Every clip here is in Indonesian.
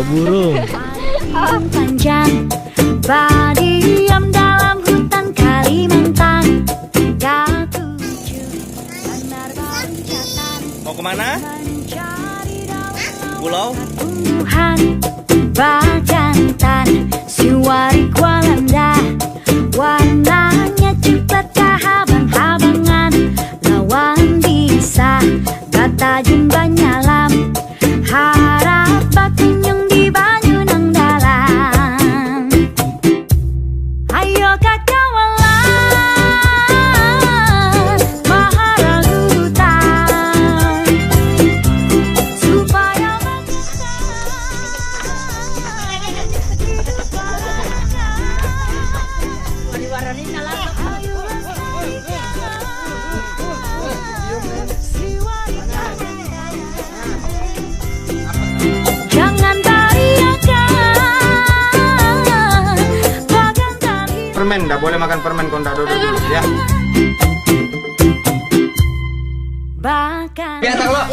burung. Panjang berdiam dalam hutan Kalimantan. Mau kemana? Pulau? Tumbuhan bajantan siwarik walanda, warnanya coklat kehabang-habangan, lawan bisa kata jumba nyalam, harap bakunyung di banyu nang dalam. Ayo kakawalan maharagutan supaya jangan teriakan bagan tali. Permen, nggak boleh makan permen kalau nggak duduk dulu ya. Bahkan Biasa lo.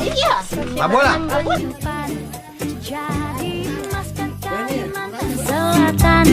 Nggak bola. jadi emas Kalimantan Selatan.